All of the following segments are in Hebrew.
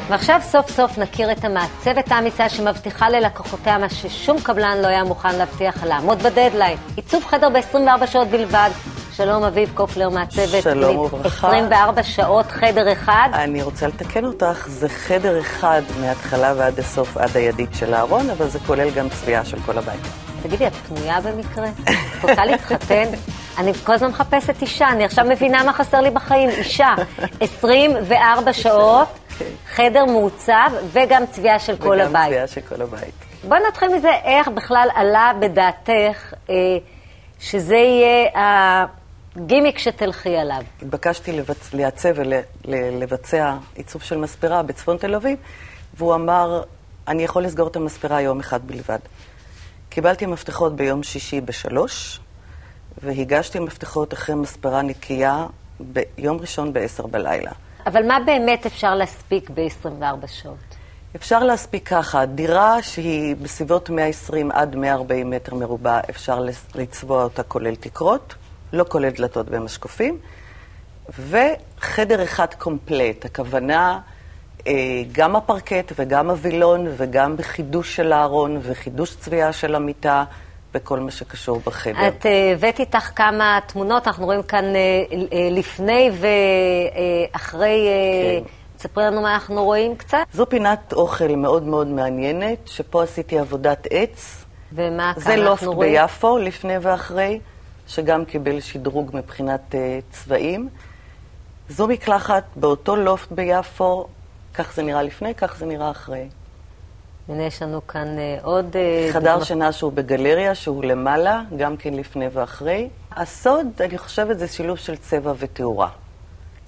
ועכשיו סוף סוף נכיר את המעצבת האמיצה שמבטיחה ללקוחותיה מה ששום קבלן לא היה מוכן להבטיח, לעמוד בדדליין. עיצוב חדר ב-24 שעות בלבד. שלום אביב קופלר, מעצבת. שלום וברכה. 24 שעות, חדר אחד. אני רוצה לתקן אותך, זה חדר אחד מההתחלה ועד הסוף, עד הידית של הארון, אבל זה כולל גם צביעה של כל הבית. תגידי, את פנויה במקרה? את רוצה להתחתן? אני כל הזמן מחפשת אישה, אני עכשיו מבינה מה חסר לי בחיים, אישה. 24 שעות, חדר מעוצב וגם צביעה של כל הבית. וגם צביעה של כל הבית. בואי נתחיל מזה, איך בכלל עלה בדעתך שזה יהיה הגימיק שתלכי עליו? התבקשתי לעצב ולבצע עיצוב של מספרה בצפון תל אביב, והוא אמר, אני יכול לסגור את המספרה יום אחד בלבד. קיבלתי מפתחות ביום שישי ב-3, והגשתי מפתחות אחרי מספרה נקייה ביום ראשון ב-10 בלילה. אבל מה באמת אפשר להספיק ב-24 שעות? אפשר להספיק ככה, דירה שהיא בסביבות 120 עד 140 מטר מרובע, אפשר לצבוע אותה כולל תקרות, לא כולל דלתות ומשקופים, וחדר אחד קומפלט, הכוונה גם הפרקט וגם הווילון וגם בחידוש של הארון וחידוש צביעה של המיטה וכל מה שקשור בחדר. את הבאת איתך כמה תמונות, אנחנו רואים כאן לפני ואחרי, תספרי לנו מה אנחנו רואים קצת. זו פינת אוכל מאוד מאוד מעניינת, שפה עשיתי עבודת עץ. ומה כאן זה אנחנו רואים? לופט ביפו, לפני ואחרי, שגם קיבל שדרוג מבחינת צבעים. זו מקלחת באותו לופט ביפו, כך זה נראה לפני, כך זה נראה אחרי. הנה יש לנו כאן עוד חדר שינה שהוא בגלריה, שהוא למעלה, גם כן לפני ואחרי. הסוד, אני חושבת, זה שילוב של צבע ותאורה.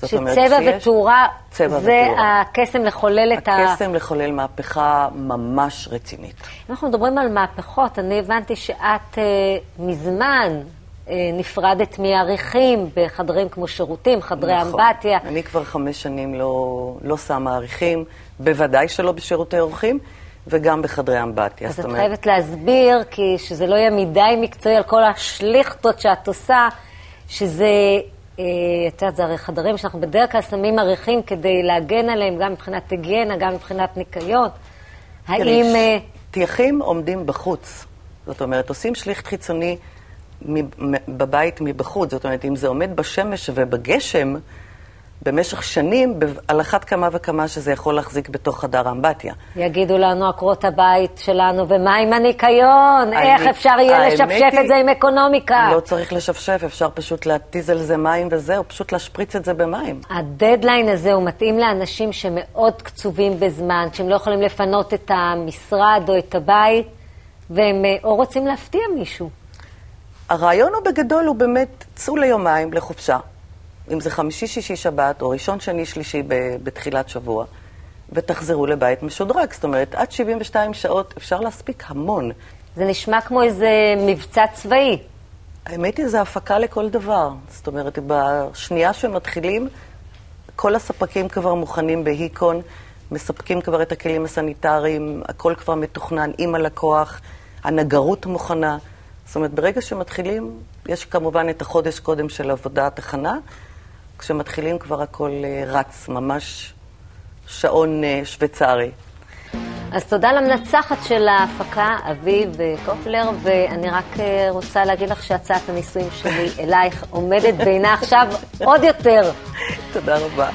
שצבע ותאורה זה הקסם לחולל את הקסם לחולל מהפכה ממש רצינית. אנחנו מדברים על מהפכות, אני הבנתי שאת מזמן נפרדת מעריכים בחדרים כמו שירותים, חדרי אמבטיה. אני כבר 5 שנים לא שמה עריכים, בוודאי שלא בשירותי אורחים, וגם בחדרי אמבטיה. אז את חייבת להסביר, כי שזה לא יהיה מדי מקצועי על כל השליכטות שאת עושה, שזה, את יודעת, זה הרי חדרים שאנחנו בדרך כלל שמים עריכים כדי להגן עליהם, גם מבחינת היגיינה, גם מבחינת ניקיון. האם תייחים עומדים בחוץ. זאת אומרת, עושים שליכט חיצוני בבית מבחוץ. זאת אומרת, אם זה עומד בשמש ובגשם, במשך שנים, על אחת כמה וכמה שזה יכול להחזיק בתוך חדר האמבטיה. יגידו לנו עקרות הבית שלנו, ומה עם הניקיון? איך אפשר יהיה לשפשף את זה עם אקונומיקה? לא צריך לשפשף, אפשר פשוט להתיז על זה מים וזהו, פשוט להשפריץ את זה במים. הדדליין הזה הוא מתאים לאנשים שמאוד קצובים בזמן, שהם לא יכולים לפנות את המשרד או את הבית, והם או רוצים להפתיע מישהו. הרעיון הוא בגדול, הוא באמת צאו ליומיים לחופשה. אם זה חמישי, שישי, שבת, או ראשון, שני, שלישי בתחילת שבוע, ותחזרו לבית משודרג. זאת אומרת, עד 72 שעות אפשר להספיק המון. זה נשמע כמו איזה מבצע צבאי. האמת היא, זה הפקה לכל דבר. זאת אומרת, בשנייה שמתחילים, כל הספקים כבר מוכנים בהיקון, מספקים כבר את הכלים הסניטריים, הכל כבר מתוכנן עם הלקוח, הנגרות מוכנה. זאת אומרת, ברגע שמתחילים, יש כמובן את החודש קודם של עבודת הכנה, כשמתחילים כבר הכל רץ, ממש שעון שוויצרי. אז תודה למנצחת של ההפקה, אביב קופלר, ואני רק רוצה להגיד לך שהצעת הניסויים שלי אלייך עומדת בעינה עכשיו עוד יותר. תודה רבה.